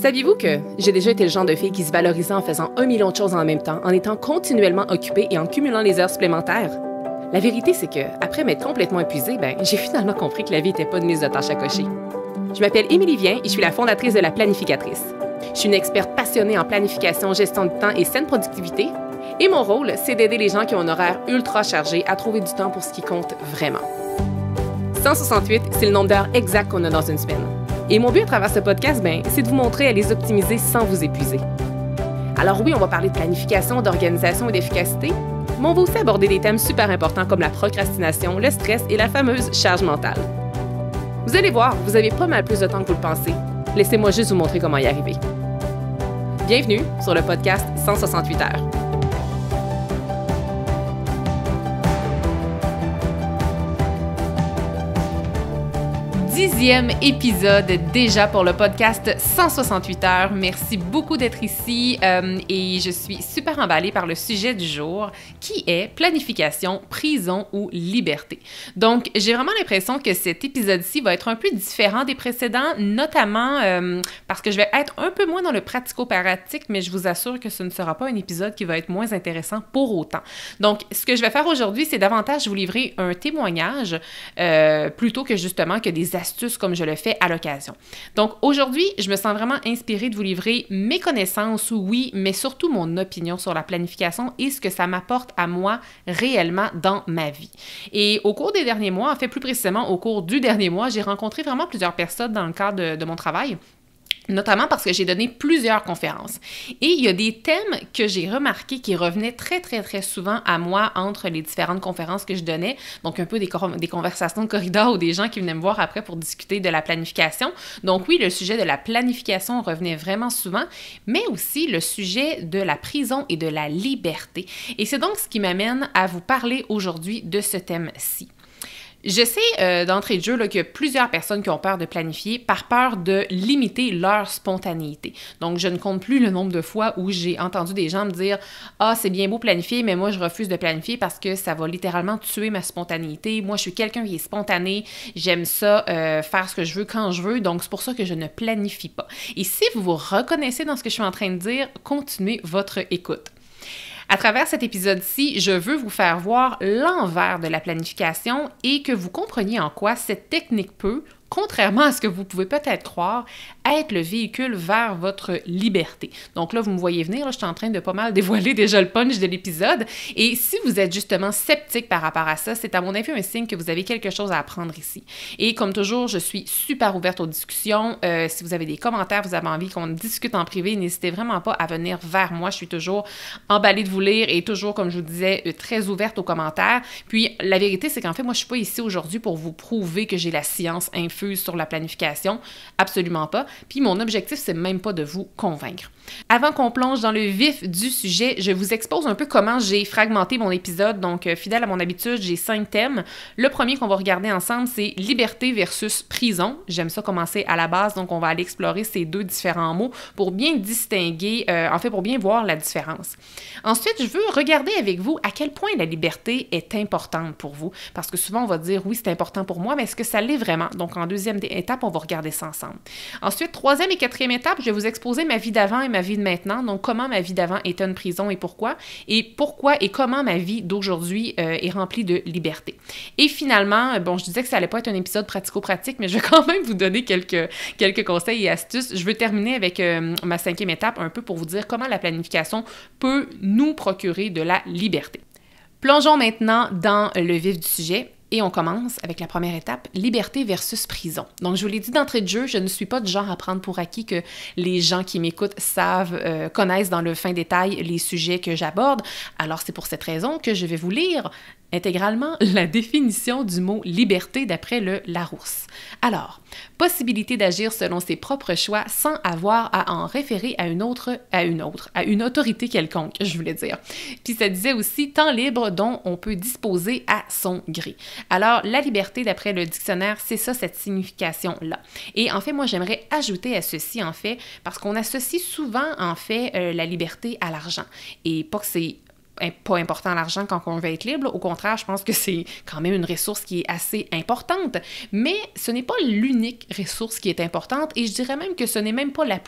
Saviez-vous que j'ai déjà été le genre de fille qui se valorisait en faisant 1 million de choses en même temps, en étant continuellement occupée et en cumulant les heures supplémentaires? La vérité, c'est que, après m'être complètement épuisée, j'ai finalement compris que la vie n'était pas une liste de tâches à cocher. Je m'appelle Émilie Vien et je suis la fondatrice de La Planificatrice. Je suis une experte passionnée en planification, gestion du temps et saine productivité. Et mon rôle, c'est d'aider les gens qui ont un horaire ultra chargé à trouver du temps pour ce qui compte vraiment. 168, c'est le nombre d'heures exact qu'on a dans une semaine. Et mon but à travers ce podcast, c'est de vous montrer à les optimiser sans vous épuiser. Alors oui, on va parler de planification, d'organisation et d'efficacité, mais on va aussi aborder des thèmes super importants comme la procrastination, le stress et la fameuse charge mentale. Vous allez voir, vous avez pas mal plus de temps que vous le pensez. Laissez-moi juste vous montrer comment y arriver. Bienvenue sur le podcast 168 heures. 10e épisode déjà pour le podcast 168 heures. Merci beaucoup d'être ici et je suis super emballée par le sujet du jour qui est planification, prison ou liberté. Donc, j'ai vraiment l'impression que cet épisode-ci va être un peu différent des précédents, notamment parce que je vais être un peu moins dans le pratico-pratique, mais je vous assure que ce ne sera pas un épisode qui va être moins intéressant pour autant. Donc, ce que je vais faire aujourd'hui, c'est davantage vous livrer un témoignage plutôt que justement que des astuces comme je le fais à l'occasion. Donc aujourd'hui, je me sens vraiment inspirée de vous livrer mes connaissances, oui, mais surtout mon opinion sur la planification et ce que ça m'apporte à moi réellement dans ma vie. Et au cours des derniers mois, en fait plus précisément au cours du dernier mois, j'ai rencontré vraiment plusieurs personnes dans le cadre de mon travail. Notamment parce que j'ai donné plusieurs conférences. Et il y a des thèmes que j'ai remarqués qui revenaient très, très, très souvent à moi entre les différentes conférences que je donnais. Donc, un peu des conversations de corridor ou des gens qui venaient me voir après pour discuter de la planification. Donc, oui, le sujet de la planification revenait vraiment souvent, mais aussi le sujet de la prison et de la liberté. Et c'est donc ce qui m'amène à vous parler aujourd'hui de ce thème-ci. Je sais d'entrée de jeu qu'il y a plusieurs personnes qui ont peur de planifier par peur de limiter leur spontanéité. Donc, je ne compte plus le nombre de fois où j'ai entendu des gens me dire « Ah, c'est bien beau planifier, mais moi, je refuse de planifier parce que ça va littéralement tuer ma spontanéité. Moi, je suis quelqu'un qui est spontané. J'aime ça, faire ce que je veux quand je veux. Donc, c'est pour ça que je ne planifie pas. » Et si vous vous reconnaissez dans ce que je suis en train de dire, continuez votre écoute. À travers cet épisode-ci, je veux vous faire voir l'envers de la planification et que vous compreniez en quoi cette technique peut, contrairement à ce que vous pouvez peut-être croire, être le véhicule vers votre liberté. Donc là, vous me voyez venir, là, je suis en train de pas mal dévoiler déjà le punch de l'épisode. Et si vous êtes justement sceptique par rapport à ça, c'est à mon avis un signe que vous avez quelque chose à apprendre ici. Et comme toujours, je suis super ouverte aux discussions. Si vous avez des commentaires, vous avez envie qu'on discute en privé, n'hésitez vraiment pas à venir vers moi. Je suis toujours emballée de vous lire et toujours, comme je vous disais, très ouverte aux commentaires. Puis la vérité, c'est qu'en fait, moi, je suis pas ici aujourd'hui pour vous prouver que j'ai la science infuse sur la planification. Absolument pas. Puis mon objectif, c'est même pas de vous convaincre. Avant qu'on plonge dans le vif du sujet, je vous expose un peu comment j'ai fragmenté mon épisode. Donc, fidèle à mon habitude, j'ai 5 thèmes. Le premier qu'on va regarder ensemble, c'est liberté versus prison. J'aime ça commencer à la base, donc on va aller explorer ces deux différents mots pour bien distinguer, pour bien voir la différence. Ensuite, je veux regarder avec vous à quel point la liberté est importante pour vous. Parce que souvent, on va dire, oui, c'est important pour moi, mais est-ce que ça l'est vraiment? Donc, en deuxième étape, on va regarder ça ensemble. Ensuite, troisième et quatrième étape, je vais vous exposer ma vie d'avant et ma vie de maintenant. Donc, comment ma vie d'avant était une prison et pourquoi et comment ma vie d'aujourd'hui est remplie de liberté. Et finalement, je disais que ça allait pas être un épisode pratico-pratique, mais je vais quand même vous donner quelques conseils et astuces. Je veux terminer avec ma 5e étape, un peu pour vous dire comment la planification peut nous procurer de la liberté. Plongeons maintenant dans le vif du sujet. Et on commence avec la première étape, liberté versus prison. Donc, je vous l'ai dit d'entrée de jeu, je ne suis pas du genre à prendre pour acquis que les gens qui m'écoutent connaissent dans le fin détail les sujets que j'aborde. Alors, c'est pour cette raison que je vais vous lire intégralement la définition du mot liberté d'après le Larousse. Alors, possibilité d'agir selon ses propres choix sans avoir à en référer à une autorité quelconque, je voulais dire. Puis ça disait aussi temps libre dont on peut disposer à son gré. Alors, la liberté d'après le dictionnaire, c'est ça, cette signification-là. Et en fait, moi, j'aimerais ajouter à ceci, parce qu'on associe souvent, la liberté à l'argent. Et pas que c'est pas important l'argent quand on veut être libre. Au contraire, je pense que c'est quand même une ressource qui est assez importante, mais ce n'est pas l'unique ressource qui est importante et je dirais même que ce n'est même pas la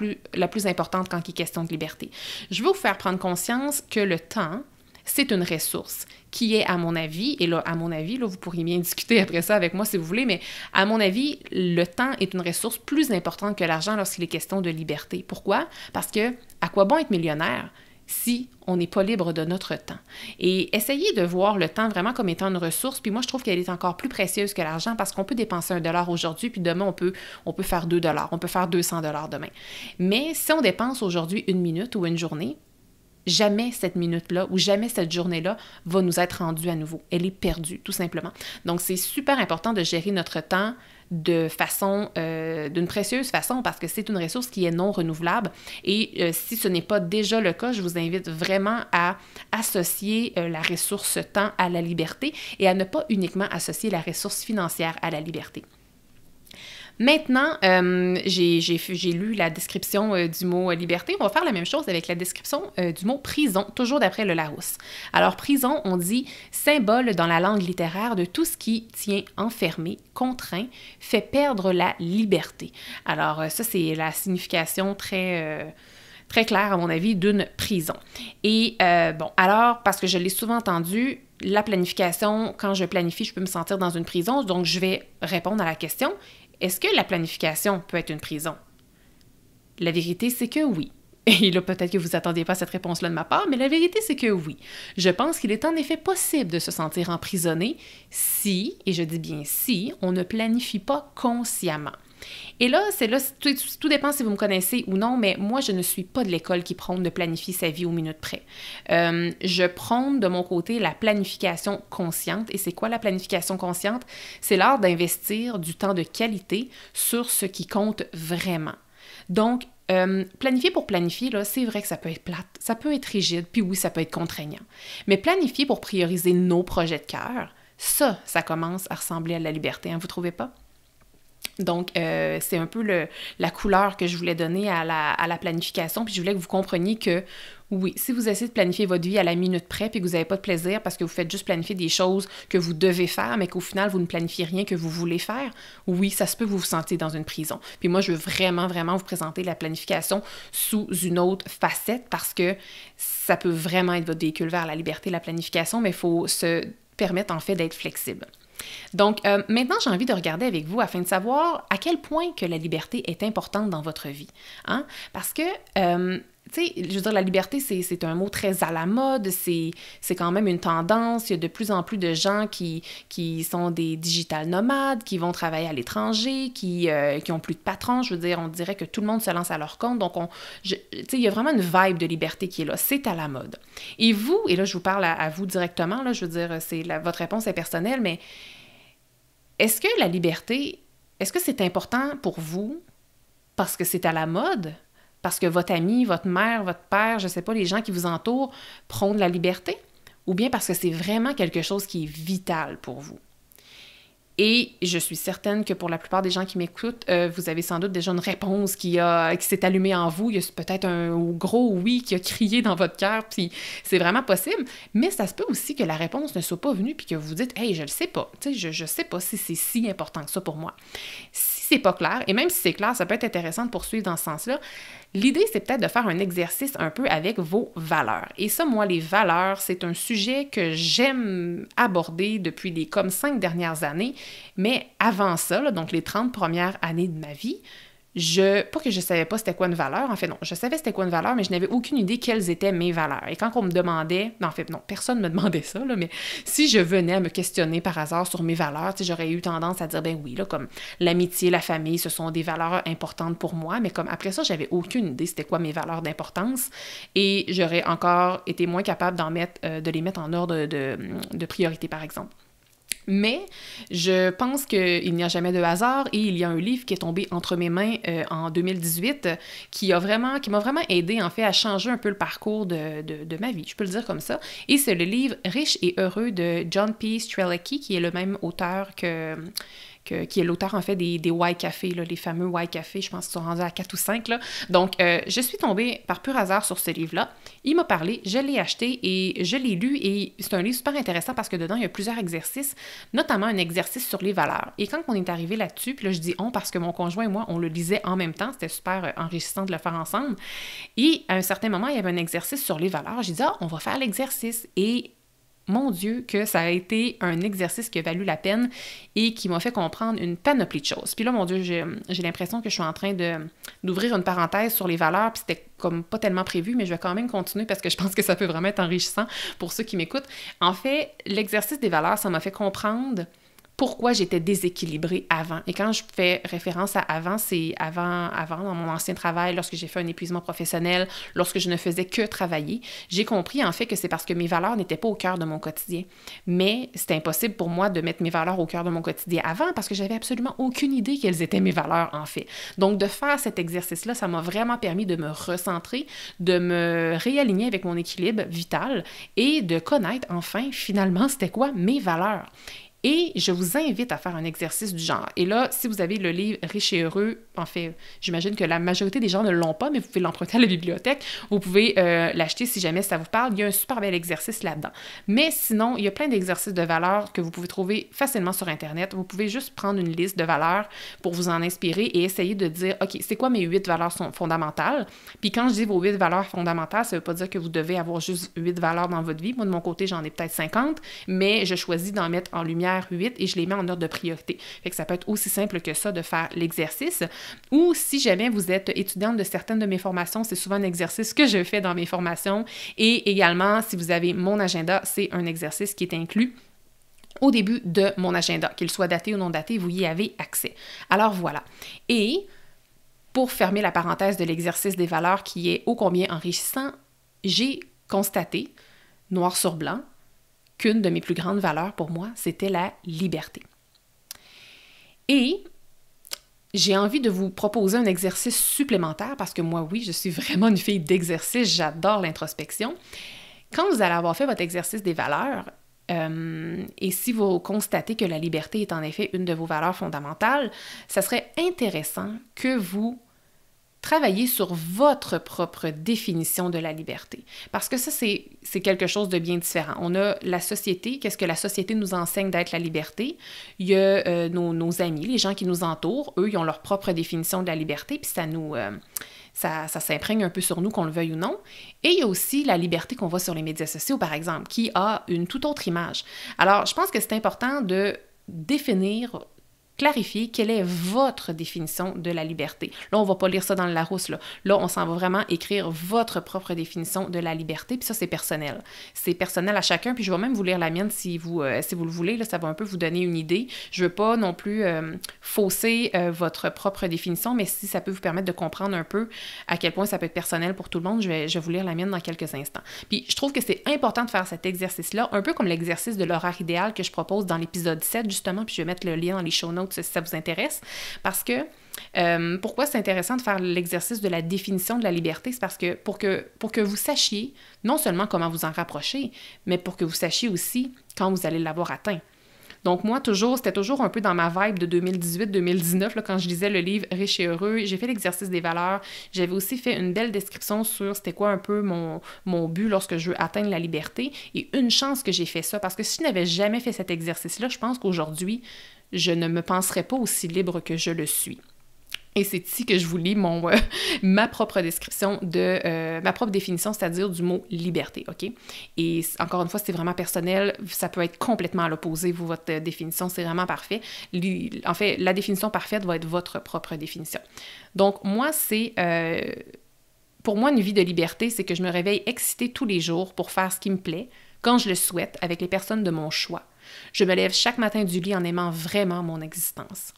plus importante quand il est question de liberté. Je veux vous faire prendre conscience que le temps, c'est une ressource qui est, à mon avis, et là, à mon avis, là, vous pourriez bien discuter après ça avec moi si vous voulez, mais à mon avis, le temps est une ressource plus importante que l'argent lorsqu'il est question de liberté. Pourquoi? Parce que, à quoi bon être millionnaire si on n'est pas libre de notre temps? Et essayez de voir le temps vraiment comme étant une ressource, puis moi, je trouve qu'elle est encore plus précieuse que l'argent parce qu'on peut dépenser $1 aujourd'hui, puis demain, on peut faire $2, on peut faire $200 demain. Mais si on dépense aujourd'hui 1 minute ou une journée, jamais cette minute-là ou jamais cette journée-là va nous être rendue à nouveau. Elle est perdue, tout simplement. Donc, c'est super important de gérer notre temps de façon, d'une précieuse façon parce que c'est une ressource qui est non renouvelable. Et si ce n'est pas déjà le cas, je vous invite vraiment à associer la ressource temps à la liberté et à ne pas uniquement associer la ressource financière à la liberté. Maintenant, j'ai lu la description du mot liberté. On va faire la même chose avec la description du mot prison, toujours d'après le Larousse. Alors, prison, on dit symbole dans la langue littéraire de tout ce qui tient enfermé, contraint, fait perdre la liberté. Alors, ça, c'est la signification très claire, à mon avis, d'une prison. Et bon, alors, parce que je l'ai souvent entendu, la planification, quand je planifie, je peux me sentir dans une prison, donc je vais répondre à la question. Est-ce que la planification peut être une prison? La vérité, c'est que oui. Et là, peut-être que vous n'attendiez pas cette réponse-là de ma part, mais la vérité, c'est que oui. Je pense qu'il est en effet possible de se sentir emprisonné si, et je dis bien si, on ne planifie pas consciemment. Et là, tout dépend si vous me connaissez ou non, mais moi, je ne suis pas de l'école qui prône de planifier sa vie aux minutes près. Je prône de mon côté la planification consciente. Et c'est quoi la planification consciente? C'est l'art d'investir du temps de qualité sur ce qui compte vraiment. Donc, planifier pour planifier, là, c'est vrai que ça peut être plate, ça peut être rigide, puis oui, ça peut être contraignant. Mais planifier pour prioriser nos projets de cœur, ça commence à ressembler à la liberté, hein, vous trouvez pas? Donc, c'est un peu la couleur que je voulais donner à la planification, puis je voulais que vous compreniez que, oui, si vous essayez de planifier votre vie à la minute près, puis que vous n'avez pas de plaisir parce que vous faites juste planifier des choses que vous devez faire, mais qu'au final, vous ne planifiez rien que vous voulez faire, oui, ça se peut que vous vous sentiez dans une prison. Puis moi, je veux vraiment, vraiment vous présenter la planification sous une autre facette parce que ça peut vraiment être votre véhicule vers la liberté, la planification, mais il faut se permettre, en fait, d'être flexible. Donc, maintenant, j'ai envie de regarder avec vous afin de savoir à quel point que la liberté est importante dans votre vie. Hein? Parce que, tu sais, je veux dire, la liberté, c'est un mot très à la mode, c'est quand même une tendance. Il y a de plus en plus de gens qui sont des digital nomades, qui vont travailler à l'étranger, qui ont plus de patrons. Je veux dire, on dirait que tout le monde se lance à leur compte. Donc, tu sais, il y a vraiment une vibe de liberté qui est là. C'est à la mode. Et vous, et là, je vous parle à vous directement, là, je veux dire, votre réponse est personnelle, mais est-ce que la liberté, est-ce que c'est important pour vous parce que c'est à la mode? Parce que votre ami, votre mère, votre père, je ne sais pas, les gens qui vous entourent prônent la liberté? Ou bien parce que c'est vraiment quelque chose qui est vital pour vous? Et je suis certaine que pour la plupart des gens qui m'écoutent, vous avez sans doute déjà une réponse qui s'est allumée en vous. Il y a peut-être un gros oui qui a crié dans votre cœur, puis c'est vraiment possible. Mais ça se peut aussi que la réponse ne soit pas venue, puis que vous dites « Hey, je le sais pas. Tu sais, je sais pas si c'est si important que ça pour moi. » Si c'est pas clair, et même si c'est clair, ça peut être intéressant de poursuivre dans ce sens-là. L'idée, c'est peut-être de faire un exercice un peu avec vos valeurs. Et ça, moi, les valeurs, c'est un sujet que j'aime aborder depuis les comme 5 dernières années. Mais avant ça, là, donc les 30 premières années de ma vie, pas que je savais pas c'était quoi une valeur, en fait non, je savais c'était quoi une valeur, mais je n'avais aucune idée quelles étaient mes valeurs. Et quand on me demandait, en fait non, personne ne me demandait ça, là, mais si je venais à me questionner par hasard sur mes valeurs, j'aurais eu tendance à dire, ben oui, là, comme l'amitié, la famille, ce sont des valeurs importantes pour moi, mais comme après ça, j'avais aucune idée c'était quoi mes valeurs d'importance, et j'aurais encore été moins capable de les mettre en ordre de priorité, par exemple. Mais je pense qu'il n'y a jamais de hasard et il y a un livre qui est tombé entre mes mains en 2018 qui m'a vraiment aidé en fait à changer un peu le parcours de ma vie, je peux le dire comme ça. Et c'est le livre Riche et heureux de John P. Strzelecki qui est le même auteur que qui est l'auteur, en fait, des Why Café, là, les fameux Why Café, je pense qu'ils sont rendus à 4 ou 5, là. Donc, je suis tombée par pur hasard sur ce livre-là. Il m'a parlé, je l'ai acheté et je l'ai lu, et c'est un livre super intéressant parce que dedans, il y a plusieurs exercices, notamment un exercice sur les valeurs. Et quand on est arrivé là-dessus, puis là, je dis « on » parce que mon conjoint et moi, on le lisait en même temps, c'était super enrichissant de le faire ensemble, et à un certain moment, il y avait un exercice sur les valeurs. J'ai dit « ah, on va faire l'exercice », et mon Dieu, que ça a été un exercice qui a valu la peine et qui m'a fait comprendre une panoplie de choses. Puis là, mon Dieu, j'ai l'impression que je suis en train d'ouvrir une parenthèse sur les valeurs, puis c'était comme pas tellement prévu, mais je vais quand même continuer parce que je pense que ça peut vraiment être enrichissant pour ceux qui m'écoutent. En fait, l'exercice des valeurs, ça m'a fait comprendre pourquoi j'étais déséquilibrée avant. Et quand je fais référence à avant, c'est avant dans mon ancien travail, lorsque j'ai fait un épuisement professionnel, lorsque je ne faisais que travailler. J'ai compris en fait que c'est parce que mes valeurs n'étaient pas au cœur de mon quotidien. Mais c'était impossible pour moi de mettre mes valeurs au cœur de mon quotidien avant parce que j'avais absolument aucune idée quelles étaient mes valeurs en fait. Donc de faire cet exercice-là, ça m'a vraiment permis de me recentrer, de me réaligner avec mon équilibre vital et de connaître enfin finalement c'était quoi mes valeurs. Et je vous invite à faire un exercice du genre. Et là, si vous avez le livre Riche et heureux, en fait, j'imagine que la majorité des gens ne l'ont pas, mais vous pouvez l'emprunter à la bibliothèque. Vous pouvez l'acheter si jamais ça vous parle. Il y a un super bel exercice là-dedans. Mais sinon, il y a plein d'exercices de valeurs que vous pouvez trouver facilement sur Internet. Vous pouvez juste prendre une liste de valeurs pour vous en inspirer et essayer de dire, OK, c'est quoi mes 8 valeurs fondamentales? Puis quand je dis vos 8 valeurs fondamentales, ça ne veut pas dire que vous devez avoir juste 8 valeurs dans votre vie. Moi, de mon côté, j'en ai peut-être 50, mais je choisis d'en mettre en lumière 8 et je les mets en ordre de priorité. Fait que ça peut être aussi simple que ça de faire l'exercice. Ou si jamais vous êtes étudiante de certaines de mes formations, c'est souvent un exercice que je fais dans mes formations. Et également, si vous avez mon agenda, c'est un exercice qui est inclus au début de mon agenda, qu'il soit daté ou non daté, vous y avez accès. Alors voilà. Et pour fermer la parenthèse de l'exercice des valeurs qui est ô combien enrichissant, j'ai constaté, noir sur blanc, qu'une de mes plus grandes valeurs pour moi, c'était la liberté. Et j'ai envie de vous proposer un exercice supplémentaire parce que moi, oui, je suis vraiment une fille d'exercice, j'adore l'introspection. Quand vous allez avoir fait votre exercice des valeurs, et si vous constatez que la liberté est en effet une de vos valeurs fondamentales, ça serait intéressant que vous travailler sur votre propre définition de la liberté. Parce que ça, c'est quelque chose de bien différent. On a la société, qu'est-ce que la société nous enseigne d'être la liberté? Il y a nos amis, les gens qui nous entourent, eux, ils ont leur propre définition de la liberté, puis ça s'imprègne un peu sur nous, qu'on le veuille ou non. Et il y a aussi la liberté qu'on voit sur les médias sociaux, par exemple, qui a une toute autre image. Alors, je pense que c'est important de définir, clarifier quelle est votre définition de la liberté. Là, on ne va pas lire ça dans le Larousse. Là, on s'en va vraiment écrire votre propre définition de la liberté, puis ça, c'est personnel. C'est personnel à chacun, puis je vais même vous lire la mienne si vous le voulez. Là, ça va un peu vous donner une idée. Je ne veux pas non plus fausser votre propre définition, mais si ça peut vous permettre de comprendre un peu à quel point ça peut être personnel pour tout le monde, je vais vous lire la mienne dans quelques instants. Puis, je trouve que c'est important de faire cet exercice-là, un peu comme l'exercice de l'horaire idéal que je propose dans l'épisode 7, justement, puis je vais mettre le lien dans les show notes si ça vous intéresse, parce que pourquoi c'est intéressant de faire l'exercice de la définition de la liberté? C'est parce que pour que vous sachiez non seulement comment vous en rapprocher, mais pour que vous sachiez aussi quand vous allez l'avoir atteint. Donc moi, c'était toujours un peu dans ma vibe de 2018-2019, là, quand je lisais le livre Riche et heureux, j'ai fait l'exercice des valeurs, j'avais aussi fait une belle description sur c'était quoi un peu mon but lorsque je veux atteindre la liberté, et une chance que j'ai fait ça, parce que si je n'avais jamais fait cet exercice-là, je pense qu'aujourd'hui, je ne me penserais pas aussi libre que je le suis. Et c'est ici que je vous lis ma propre description ma propre définition, c'est-à-dire du mot liberté, OK? Et encore une fois, c'est vraiment personnel, ça peut être complètement à l'opposé, votre définition, c'est vraiment parfait. En fait, la définition parfaite va être votre propre définition. Donc, moi, pour moi, une vie de liberté, c'est que je me réveille excitée tous les jours pour faire ce qui me plaît, quand je le souhaite, avec les personnes de mon choix. Je me lève chaque matin du lit en aimant vraiment mon existence.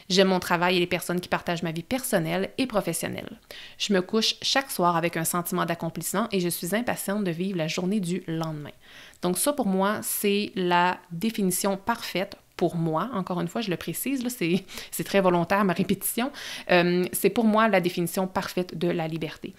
J'aime mon travail et les personnes qui partagent ma vie personnelle et professionnelle. Je me couche chaque soir avec un sentiment d'accomplissement et je suis impatiente de vivre la journée du lendemain. Donc ça, pour moi, c'est la définition parfaite pour moi, encore une fois, je le précise, là, c'est très volontaire ma répétition, c'est pour moi la définition parfaite de la liberté.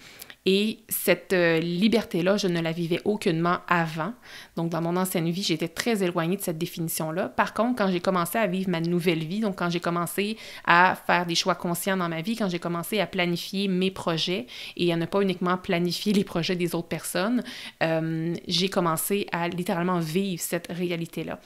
Et cette liberté-là, je ne la vivais aucunement avant. Donc, dans mon ancienne vie, j'étais très éloignée de cette définition-là. Par contre, quand j'ai commencé à vivre ma nouvelle vie, donc quand j'ai commencé à faire des choix conscients dans ma vie, quand j'ai commencé à planifier mes projets et à ne pas uniquement planifier les projets des autres personnes, j'ai commencé à littéralement vivre cette réalité-là.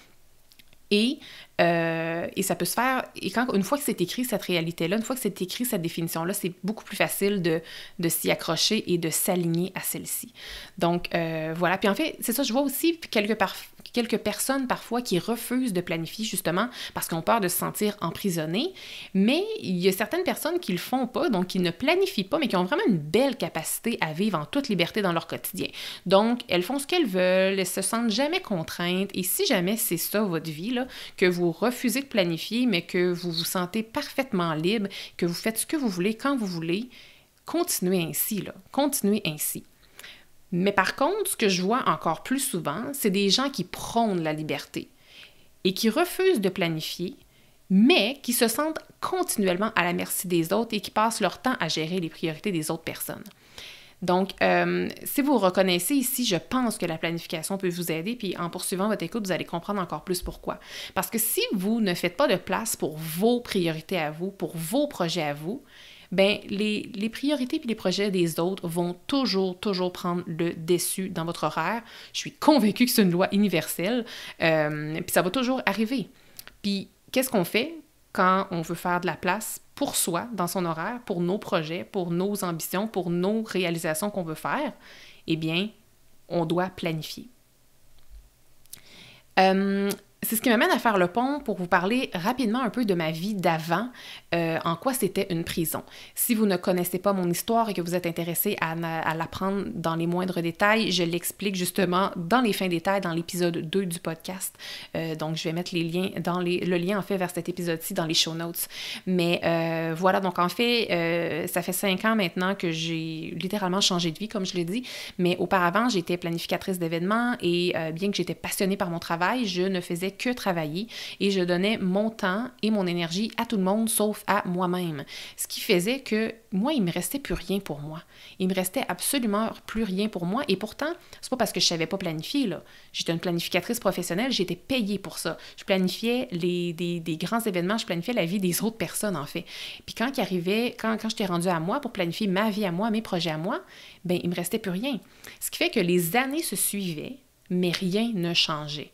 Et ça peut se faire, et une fois que c'est écrit cette réalité-là, une fois que c'est écrit cette définition-là, c'est beaucoup plus facile de s'y accrocher et de s'aligner à celle-ci. Donc, voilà. Puis en fait, c'est ça, je vois aussi quelques personnes parfois qui refusent de planifier justement parce qu'ils ont peur de se sentir emprisonnés, mais il y a certaines personnes qui le font pas, donc qui ne planifient pas, mais qui ont vraiment une belle capacité à vivre en toute liberté dans leur quotidien. Donc, elles font ce qu'elles veulent, elles se sentent jamais contraintes, et si jamais c'est ça votre vie, là, que vous refusez de planifier, mais que vous vous sentez parfaitement libre, que vous faites ce que vous voulez quand vous voulez, continuez ainsi, là. Continuez ainsi. Mais par contre, ce que je vois encore plus souvent, c'est des gens qui prônent la liberté et qui refusent de planifier, mais qui se sentent continuellement à la merci des autres et qui passent leur temps à gérer les priorités des autres personnes. Donc, si vous reconnaissez ici, je pense que la planification peut vous aider, puis en poursuivant votre écoute, vous allez comprendre encore plus pourquoi. Parce que si vous ne faites pas de place pour vos priorités à vous, pour vos projets à vous, bien, les priorités puis les projets des autres vont toujours prendre le dessus dans votre horaire. Je suis convaincue que c'est une loi universelle, puis ça va toujours arriver. Puis, qu'est-ce qu'on fait quand on veut faire de la place pour soi, dans son horaire, pour nos projets, pour nos ambitions, pour nos réalisations qu'on veut faire? Eh bien, on doit planifier. C'est ce qui m'amène à faire le pont pour vous parler rapidement un peu de ma vie d'avant, en quoi c'était une prison. Si vous ne connaissez pas mon histoire et que vous êtes intéressé à l'apprendre dans les moindres détails, je l'explique justement dans les fins détails dans l'épisode 2 du podcast. Donc, je vais mettre les liens le lien en fait vers cet épisode-ci dans les show notes. Mais voilà, donc en fait, ça fait 5 ans maintenant que j'ai littéralement changé de vie, comme je l'ai dit. Mais auparavant, j'étais planificatrice d'événements et bien que j'étais passionnée par mon travail, je ne faisais que travailler et je donnais mon temps et mon énergie à tout le monde sauf à moi-même. Ce qui faisait que moi, il me restait plus rien pour moi. Il me restait absolument plus rien pour moi et pourtant, c'est pas parce que je savais pas planifier, là. J'étais une planificatrice professionnelle, j'étais payée pour ça. Je planifiais des grands événements, je planifiais la vie des autres personnes, en fait. Puis quand j'étais rendue à moi pour planifier ma vie à moi, mes projets à moi, ben il me restait plus rien. Ce qui fait que les années se suivaient, mais rien ne changeait.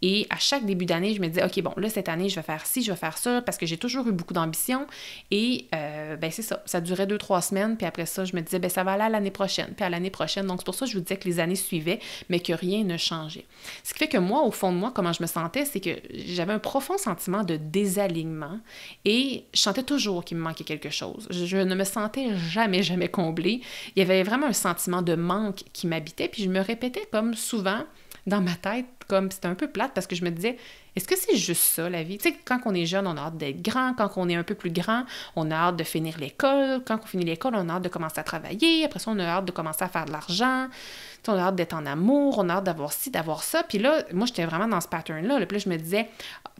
Et à chaque début d'année, je me disais, OK, bon, là, cette année, je vais faire ci, je vais faire ça, parce que j'ai toujours eu beaucoup d'ambition. Et, ben c'est ça. Ça durait 2-3 semaines, puis après ça, je me disais, ben ça va aller à l'année prochaine, puis à l'année prochaine. Donc, c'est pour ça que je vous disais que les années suivaient, mais que rien ne changeait. Ce qui fait que moi, au fond de moi, comment je me sentais, c'est que j'avais un profond sentiment de désalignement et je sentais toujours qu'il me manquait quelque chose. Je ne me sentais jamais comblée. Il y avait vraiment un sentiment de manque qui m'habitait, puis je me répétais comme souvent dans ma tête, comme c'était un peu plate parce que je me disais, est-ce que c'est juste ça la vie? Tu sais, quand on est jeune, on a hâte d'être grand. Quand on est un peu plus grand, on a hâte de finir l'école. Quand on finit l'école, on a hâte de commencer à travailler. Après ça, on a hâte de commencer à faire de l'argent. Tu sais, on a hâte d'être en amour. On a hâte d'avoir ci, d'avoir ça. Puis là, moi, j'étais vraiment dans ce pattern-là. Puis là, je me disais,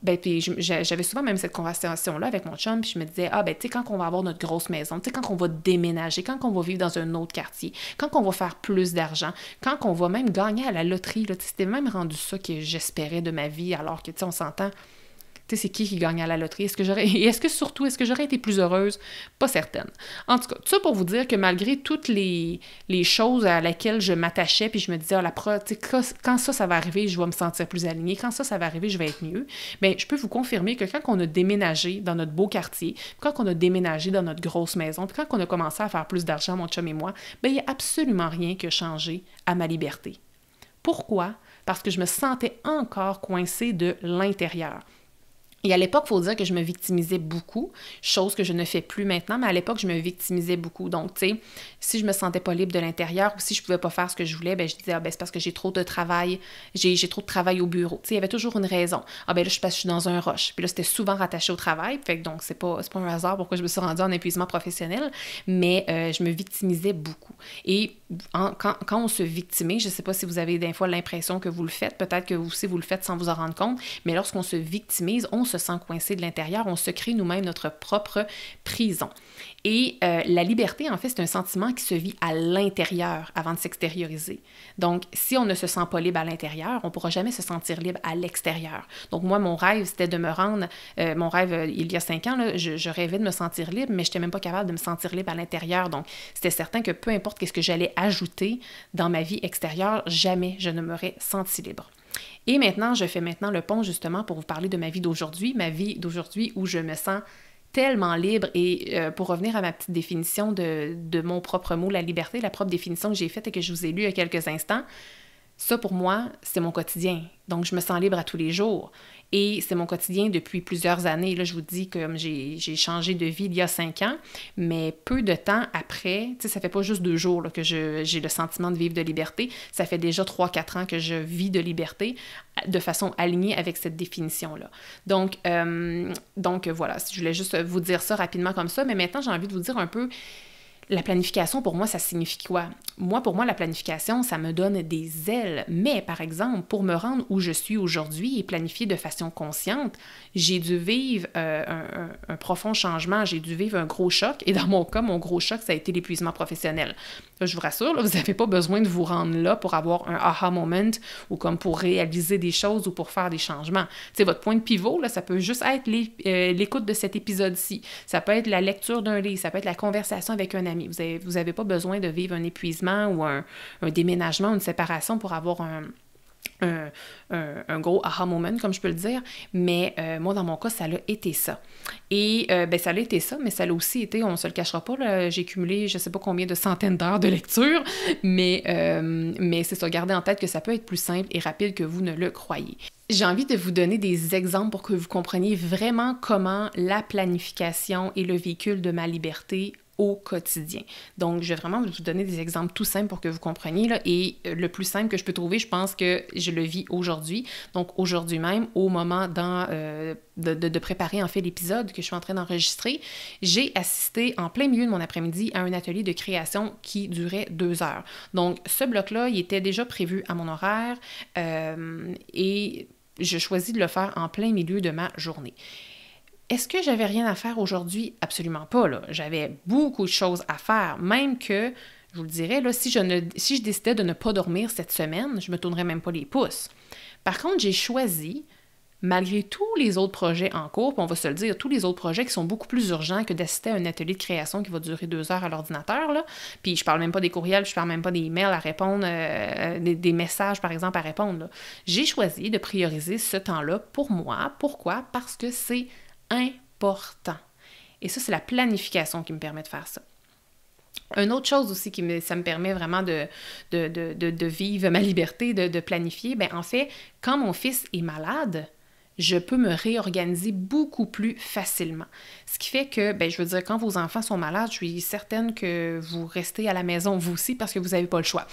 ben, puis j'avais souvent même cette conversation-là avec mon chum. Puis je me disais, ben, tu sais, quand on va avoir notre grosse maison, tu sais, quand on va déménager, quand on va vivre dans un autre quartier, quand on va faire plus d'argent, quand on va même gagner à la loterie, là, c'était même rendu ça que j'espérais de ma vie, alors que, tu sais, on s'entend, tu sais, c'est qui gagne à la loterie? Est-ce que j'aurais été plus heureuse? Pas certaine. En tout cas, tout ça pour vous dire que malgré toutes les choses à laquelle je m'attachais, puis je me disais, quand ça va arriver, je vais me sentir plus alignée. Quand ça va arriver, je vais être mieux. Bien, je peux vous confirmer que quand on a déménagé dans notre beau quartier, quand on a déménagé dans notre grosse maison, puis quand on a commencé à faire plus d'argent, mon chum et moi, bien, il n'y a absolument rien qui a changé à ma liberté. Pourquoi? Parce que je me sentais encore coincée de l'intérieur. Et à l'époque, il faut dire que je me victimisais beaucoup, chose que je ne fais plus maintenant, mais à l'époque, je me victimisais beaucoup. Donc, tu sais, si je me sentais pas libre de l'intérieur ou si je pouvais pas faire ce que je voulais, ben je disais, ah, ben c'est parce que j'ai trop de travail, j'ai trop de travail au bureau. Tu sais, il y avait toujours une raison. Ah, ben là, je suis dans un rush. Puis là, c'était souvent rattaché au travail. Fait que donc, c'est pas un hasard pourquoi je me suis rendue en épuisement professionnel, mais je me victimisais beaucoup. Et quand on se victimise, je sais pas si vous avez des fois l'impression que vous le faites, peut-être que vous aussi vous le faites sans vous en rendre compte, mais lorsqu'on se victimise, on se sent coincé de l'intérieur, on se crée nous-mêmes notre propre prison. Et la liberté, en fait, c'est un sentiment qui se vit à l'intérieur avant de s'extérioriser. Donc, si on ne se sent pas libre à l'intérieur, on ne pourra jamais se sentir libre à l'extérieur. Donc, moi, mon rêve, c'était de me rendre... mon rêve, il y a 5 ans, là, je rêvais de me sentir libre, mais je n'étais même pas capable de me sentir libre à l'intérieur. Donc, c'était certain que peu importe ce que j'allais ajouter dans ma vie extérieure, jamais je ne m'aurais senti libre. Et maintenant, je fais le pont justement pour vous parler de ma vie d'aujourd'hui où je me sens tellement libre. Et pour revenir à ma petite définition de mon propre mot, la liberté, la propre définition que j'ai faite et que je vous ai lue il y a quelques instants, ça pour moi, c'est mon quotidien. Donc, je me sens libre à tous les jours. Et c'est mon quotidien depuis plusieurs années. Là, je vous dis que j'ai changé de vie il y a 5 ans, mais peu de temps après, tu sais, ça fait pas juste 2 jours là, que j'ai le sentiment de vivre de liberté. Ça fait déjà 3-4 ans que je vis de liberté de façon alignée avec cette définition-là. Donc voilà, je voulais juste vous dire ça rapidement comme ça, mais maintenant, j'ai envie de vous dire un peu la planification, pour moi, ça signifie quoi? Pour moi, la planification, ça me donne des ailes. Mais, par exemple, pour me rendre où je suis aujourd'hui et planifier de façon consciente, j'ai dû vivre un profond changement, j'ai dû vivre un gros choc. Et dans mon cas, mon gros choc, ça a été l'épuisement professionnel. Là, je vous rassure, là, vous n'avez pas besoin de vous rendre là pour avoir un aha moment ou comme pour réaliser des choses ou pour faire des changements. Tu sais, votre point de pivot, là, ça peut juste être l'écoute de cet épisode-ci. Ça peut être la lecture d'un livre, ça peut être la conversation avec un ami. Vous avez pas besoin de vivre un épuisement ou un déménagement, une séparation pour avoir un gros aha moment, comme je peux le dire, mais moi, dans mon cas, ça l'a été ça. Et ça l'a été ça, mais ça l'a aussi été, on ne se le cachera pas, là, j'ai cumulé je ne sais pas combien de centaines d'heures de lecture, mais c'est ça, gardez en tête que ça peut être plus simple et rapide que vous ne le croyez. J'ai envie de vous donner des exemples pour que vous compreniez vraiment comment la planification est le véhicule de ma liberté au quotidien. Donc, je vais vraiment vous donner des exemples tout simples pour que vous compreniez, là, et le plus simple que je peux trouver, je pense que je le vis aujourd'hui. Donc, aujourd'hui même, au moment de préparer en fait l'épisode que je suis en train d'enregistrer, j'ai assisté en plein milieu de mon après-midi à un atelier de création qui durait 2 heures. Donc, ce bloc-là, il était déjà prévu à mon horaire et je choisis de le faire en plein milieu de ma journée. Est-ce que j'avais rien à faire aujourd'hui? Absolument pas, là. J'avais beaucoup de choses à faire, même que, je vous le dirais, là, si je décidais de ne pas dormir cette semaine, je me tournerais même pas les pouces. Par contre, j'ai choisi, malgré tous les autres projets en cours, puis on va se le dire, tous les autres projets qui sont beaucoup plus urgents que d'assister à un atelier de création qui va durer 2 heures à l'ordinateur, là. Puis je parle même pas des courriels, je parle même pas des emails à répondre, des messages, par exemple, à répondre, là. J'ai choisi de prioriser ce temps-là pour moi. Pourquoi? Parce que c'est important. Et ça, c'est la planification qui me permet de faire ça. Une autre chose aussi ça me permet vraiment de vivre ma liberté, de planifier, en fait, quand mon fils est malade, je peux me réorganiser beaucoup plus facilement. Ce qui fait que, je veux dire, quand vos enfants sont malades, je suis certaine que vous restez à la maison, vous aussi, parce que vous n'avez pas le choix.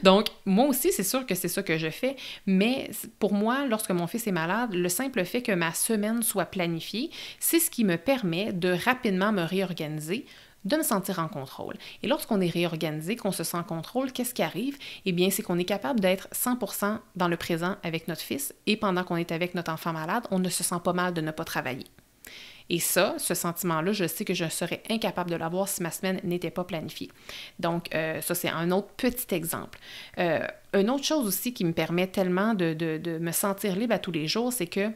Donc, moi aussi, c'est sûr que c'est ça que je fais, mais pour moi, lorsque mon fils est malade, le simple fait que ma semaine soit planifiée, c'est ce qui me permet de rapidement me réorganiser, de me sentir en contrôle. Et lorsqu'on est réorganisé, qu'on se sent en contrôle, qu'est-ce qui arrive? Eh bien, c'est qu'on est capable d'être 100% dans le présent avec notre fils et pendant qu'on est avec notre enfant malade, on ne se sent pas mal de ne pas travailler. Et ça, ce sentiment-là, je sais que je serais incapable de l'avoir si ma semaine n'était pas planifiée. Donc, ça, c'est un autre petit exemple. Une autre chose aussi qui me permet tellement de me sentir libre à tous les jours, c'est que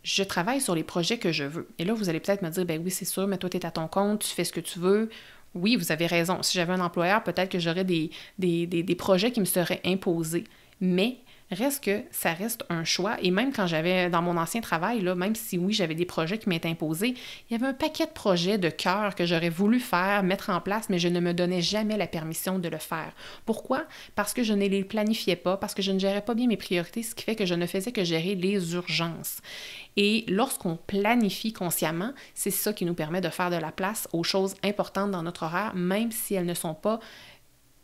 je travaille sur les projets que je veux. Et là, vous allez peut-être me dire, oui, c'est sûr, mais toi, tu es à ton compte, tu fais ce que tu veux. Oui, vous avez raison. Si j'avais un employeur, peut-être que j'aurais des projets qui me seraient imposés. Mais reste que ça reste un choix. Et même quand j'avais, dans mon ancien travail, là, même si oui, j'avais des projets qui m'étaient imposés, il y avait un paquet de projets de cœur que j'aurais voulu faire, mettre en place, mais je ne me donnais jamais la permission de le faire. Pourquoi? Parce que je ne les planifiais pas, parce que je ne gérais pas bien mes priorités, ce qui fait que je ne faisais que gérer les urgences. Et lorsqu'on planifie consciemment, c'est ça qui nous permet de faire de la place aux choses importantes dans notre horaire, même si elles ne sont pas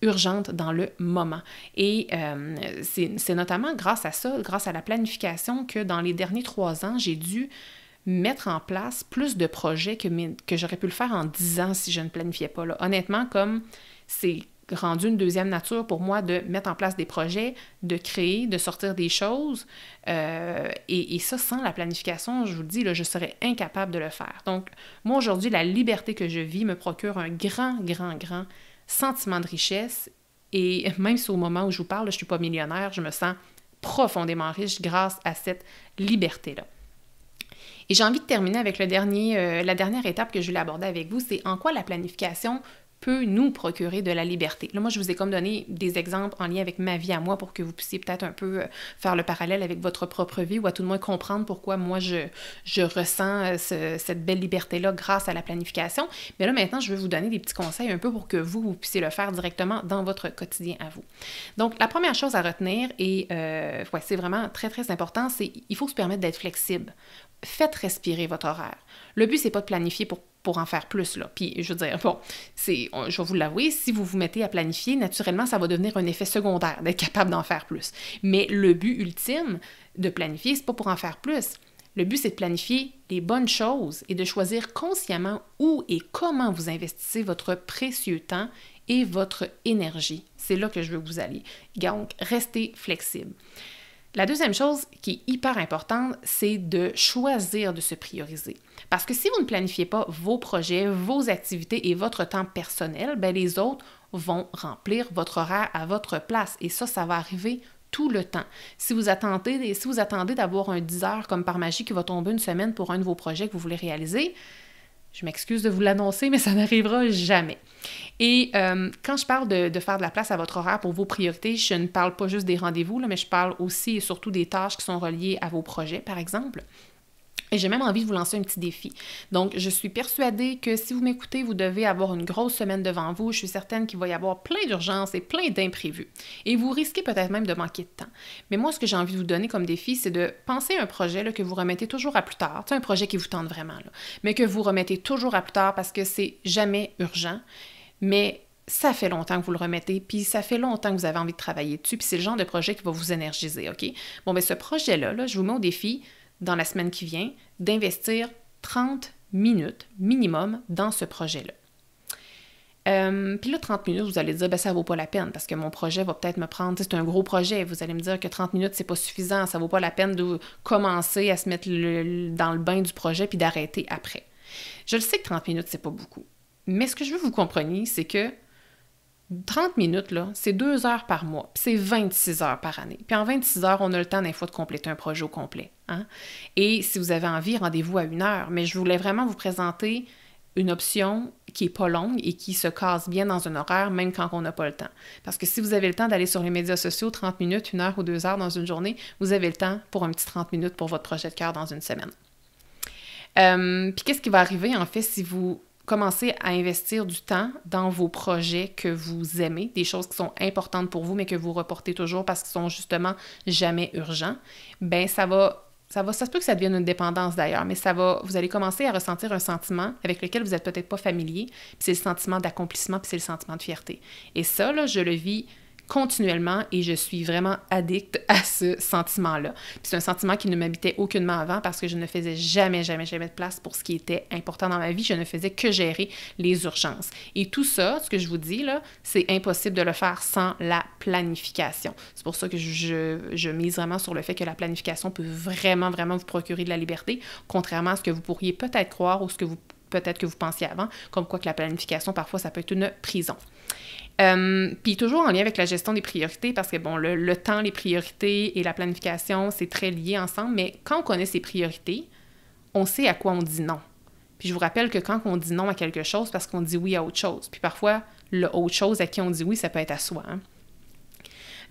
urgente dans le moment. Et c'est notamment grâce à ça, grâce à la planification, que dans les derniers 3 ans, j'ai dû mettre en place plus de projets que j'aurais pu le faire en 10 ans si je ne planifiais pas. Là. Honnêtement, comme c'est rendu une deuxième nature pour moi de mettre en place des projets, de créer, de sortir des choses. Et ça, sans la planification, je vous le dis, là, je serais incapable de le faire. Donc, moi, aujourd'hui, la liberté que je vis me procure un grand sentiment de richesse, et même si au moment où je vous parle, je ne suis pas millionnaire, je me sens profondément riche grâce à cette liberté-là. Et j'ai envie de terminer avec la dernière étape que je voulais aborder avec vous, c'est en quoi la planification peut nous procurer de la liberté. Là, moi, je vous ai comme donné des exemples en lien avec ma vie à moi pour que vous puissiez peut-être un peu faire le parallèle avec votre propre vie ou à tout le moins comprendre pourquoi moi, je ressens cette belle liberté-là grâce à la planification. Mais là, maintenant, je vais vous donner des petits conseils un peu pour que vous puissiez le faire directement dans votre quotidien à vous. Donc, la première chose à retenir, et c'est vraiment très important, c'est qu'il faut se permettre d'être flexible. Faites respirer votre horaire. Le but, c'est pas de planifier pour en faire plus, là. Puis, je veux dire, je vais vous l'avouer, si vous vous mettez à planifier, naturellement, ça va devenir un effet secondaire d'être capable d'en faire plus. Mais le but ultime de planifier, c'est pas pour en faire plus. Le but, c'est de planifier les bonnes choses et de choisir consciemment où et comment vous investissez votre précieux temps et votre énergie. C'est là que je veux que vous alliez. Donc, restez flexible. La deuxième chose qui est hyper importante, c'est de choisir de se prioriser. Parce que si vous ne planifiez pas vos projets, vos activités et votre temps personnel, bien les autres vont remplir votre horaire à votre place. Et ça va arriver tout le temps. Si vous attendez d'avoir un 10 heures comme par magie qui va tomber une semaine pour un de vos projets que vous voulez réaliser, je m'excuse de vous l'annoncer, mais ça n'arrivera jamais. Et quand je parle de faire de la place à votre horaire pour vos priorités, je ne parle pas juste des rendez-vous, là, mais je parle aussi et surtout des tâches qui sont reliées à vos projets, par exemple. Et j'ai même envie de vous lancer un petit défi. Donc, je suis persuadée que si vous m'écoutez, vous devez avoir une grosse semaine devant vous. Je suis certaine qu'il va y avoir plein d'urgences et plein d'imprévus. Et vous risquez peut-être même de manquer de temps. Mais moi, ce que j'ai envie de vous donner comme défi, c'est de penser à un projet là, que vous remettez toujours à plus tard. C'est un projet qui vous tente vraiment, là, mais que vous remettez toujours à plus tard parce que c'est jamais urgent. Mais ça fait longtemps que vous le remettez, puis ça fait longtemps que vous avez envie de travailler dessus, puis c'est le genre de projet qui va vous énergiser, OK? Bon, bien, ce projet-là, là, je vous mets au défi dans la semaine qui vient, d'investir 30 minutes minimum dans ce projet-là. Puis là, 30 minutes, vous allez dire, ben ça vaut pas la peine parce que mon projet va peut-être me prendre, c'est un gros projet, vous allez me dire que 30 minutes, c'est pas suffisant, ça vaut pas la peine de commencer à se mettre dans le bain du projet puis d'arrêter après. Je le sais que 30 minutes, c'est pas beaucoup. Mais ce que je veux que vous compreniez, c'est que 30 minutes, là, c'est 2 heures par mois, puis c'est 26 heures par année. Puis en 26 heures, on a le temps des fois de compléter un projet au complet. Hein? Et si vous avez envie, rendez-vous à 1 heure. Mais je voulais vraiment vous présenter une option qui n'est pas longue et qui se casse bien dans un horaire, même quand on n'a pas le temps. Parce que si vous avez le temps d'aller sur les médias sociaux 30 minutes, 1 heure ou 2 heures dans une journée, vous avez le temps pour un petit 30 minutes pour votre projet de cœur dans une semaine. Puis qu'est-ce qui va arriver, en fait, si vous commencez à investir du temps dans vos projets que vous aimez, des choses qui sont importantes pour vous, mais que vous reportez toujours parce qu'ils sont justement jamais urgents, bien ça se peut que ça devienne une dépendance d'ailleurs, mais vous allez commencer à ressentir un sentiment avec lequel vous n'êtes peut-être pas familier, puis c'est le sentiment d'accomplissement, puis c'est le sentiment de fierté. Et ça, là, je le vis continuellement et je suis vraiment addict à ce sentiment-là. Puis c'est un sentiment qui ne m'habitait aucunement avant parce que je ne faisais jamais de place pour ce qui était important dans ma vie. Je ne faisais que gérer les urgences. Et tout ça, ce que je vous dis là, c'est impossible de le faire sans la planification. C'est pour ça que je mise vraiment sur le fait que la planification peut vraiment vous procurer de la liberté, contrairement à ce que vous pourriez peut-être croire ou peut-être que vous pensiez avant, comme quoi que la planification, parfois, ça peut être une prison. Puis toujours en lien avec la gestion des priorités, parce que bon, le temps, les priorités et la planification, c'est très lié ensemble, mais quand on connaît ses priorités, on sait à quoi on dit non. Puis je vous rappelle que quand on dit non à quelque chose, parce qu'on dit oui à autre chose. Puis parfois, le autre chose à qui on dit oui, ça peut être à soi. Hein?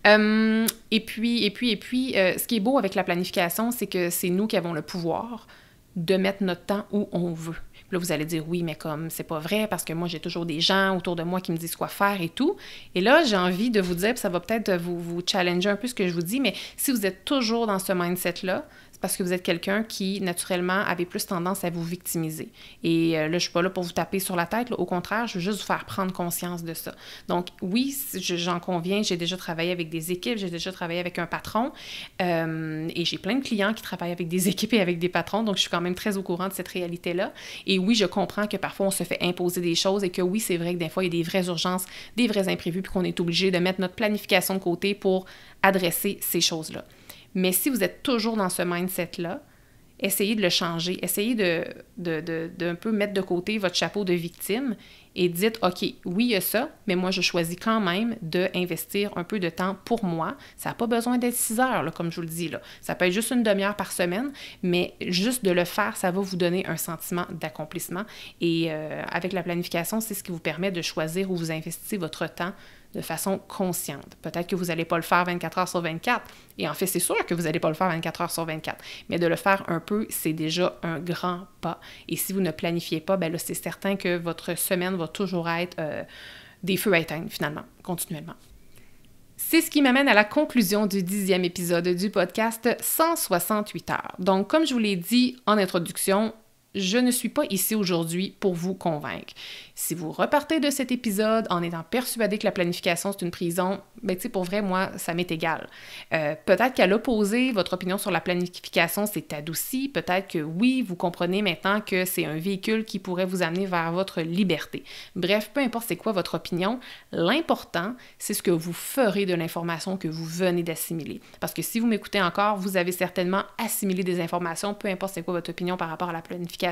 Et puis, ce qui est beau avec la planification, c'est que c'est nous qui avons le pouvoir de mettre notre temps où on veut. Puis là, vous allez dire, oui, mais comme c'est pas vrai, parce que moi, j'ai toujours des gens autour de moi qui me disent quoi faire et tout. Et là, j'ai envie de vous dire, puis ça va peut-être vous challenger un peu ce que je vous dis, mais si vous êtes toujours dans ce mindset-là, parce que vous êtes quelqu'un qui, naturellement, avait plus tendance à vous victimiser. Et là, je ne suis pas là pour vous taper sur la tête. Là. Au contraire, je veux juste vous faire prendre conscience de ça. Donc, oui, j'en conviens, j'ai déjà travaillé avec des équipes, j'ai déjà travaillé avec un patron et j'ai plein de clients qui travaillent avec des équipes et avec des patrons, donc je suis quand même très au courant de cette réalité-là. Et oui, je comprends que parfois, on se fait imposer des choses et que oui, c'est vrai que des fois, il y a des vraies urgences, des vrais imprévus, puis qu'on est obligé de mettre notre planification de côté pour adresser ces choses-là. Mais si vous êtes toujours dans ce mindset-là, essayez de le changer. Essayez de un peu mettre de côté votre chapeau de victime et dites, OK, oui, il y a ça, mais moi, je choisis quand même d'investir un peu de temps pour moi. Ça n'a pas besoin d'être 6 heures, là, comme je vous le dis. Là. Ça peut être juste une demi-heure par semaine, mais juste de le faire, ça va vous donner un sentiment d'accomplissement. Et avec la planification, c'est ce qui vous permet de choisir où vous investissez votre temps de façon consciente. Peut-être que vous n'allez pas le faire 24 heures sur 24, et en fait, c'est sûr que vous n'allez pas le faire 24 heures sur 24, mais de le faire un peu, c'est déjà un grand pas. Et si vous ne planifiez pas, bien là, c'est certain que votre semaine va toujours être des feux à éteindre, finalement, continuellement. C'est ce qui m'amène à la conclusion du 10e épisode du podcast 168 heures. Donc, comme je vous l'ai dit en introduction, je ne suis pas ici aujourd'hui pour vous convaincre. Si vous repartez de cet épisode en étant persuadé que la planification, c'est une prison, bien, tu sais, pour vrai, moi, ça m'est égal. Peut-être qu'à l'opposé, votre opinion sur la planification s'est adoucie. Peut-être que oui, vous comprenez maintenant que c'est un véhicule qui pourrait vous amener vers votre liberté. Bref, peu importe c'est quoi votre opinion, l'important, c'est ce que vous ferez de l'information que vous venez d'assimiler. Parce que si vous m'écoutez encore, vous avez certainement assimilé des informations, peu importe c'est quoi votre opinion par rapport à la planification.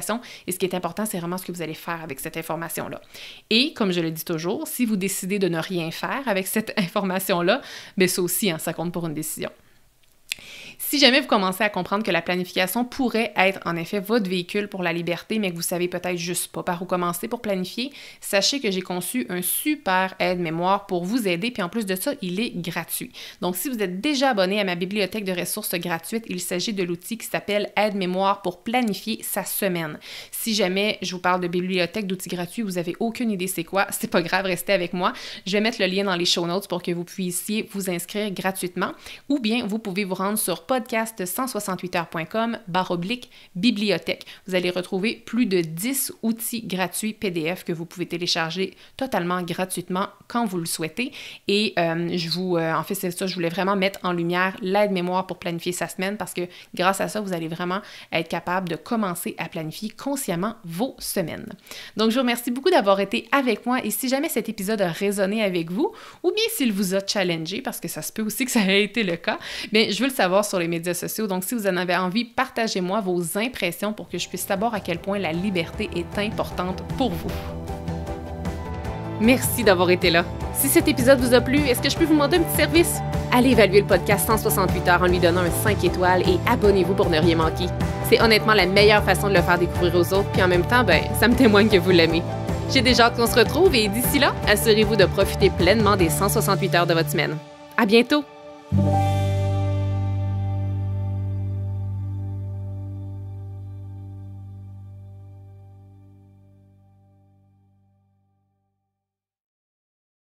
Et ce qui est important, c'est vraiment ce que vous allez faire avec cette information-là. Et, comme je le dis toujours, si vous décidez de ne rien faire avec cette information-là, bien ça aussi, ça compte pour une décision. Si jamais vous commencez à comprendre que la planification pourrait être en effet votre véhicule pour la liberté, mais que vous savez peut-être juste pas par où commencer pour planifier, sachez que j'ai conçu un super aide-mémoire pour vous aider, puis en plus de ça, il est gratuit. Donc, si vous êtes déjà abonné à ma bibliothèque de ressources gratuites, il s'agit de l'outil qui s'appelle Aide-mémoire pour planifier sa semaine. Si jamais je vous parle de bibliothèque d'outils gratuits, vous n'avez aucune idée c'est quoi, c'est pas grave, restez avec moi. Je vais mettre le lien dans les show notes pour que vous puissiez vous inscrire gratuitement, ou bien vous pouvez vous rendre sur podcast168heures.com/bibliothèque. Vous allez retrouver plus de 10 outils gratuits PDF que vous pouvez télécharger totalement gratuitement quand vous le souhaitez. Et en fait, c'est ça, je voulais vraiment mettre en lumière l'aide-mémoire pour planifier sa semaine parce que grâce à ça, vous allez vraiment être capable de commencer à planifier consciemment vos semaines. Donc, je vous remercie beaucoup d'avoir été avec moi et si jamais cet épisode a résonné avec vous ou bien s'il vous a challengé, parce que ça se peut aussi que ça ait été le cas, bien, je veux le savoir sur les médias sociaux. Donc, si vous en avez envie, partagez-moi vos impressions pour que je puisse savoir à quel point la liberté est importante pour vous. Merci d'avoir été là. Si cet épisode vous a plu, est-ce que je peux vous demander un petit service? Allez évaluer le podcast 168 heures en lui donnant un 5 étoiles et abonnez-vous pour ne rien manquer. C'est honnêtement la meilleure façon de le faire découvrir aux autres, puis en même temps, ben, ça me témoigne que vous l'aimez. J'ai déjà hâte qu'on se retrouve et d'ici là, assurez-vous de profiter pleinement des 168 heures de votre semaine. À bientôt!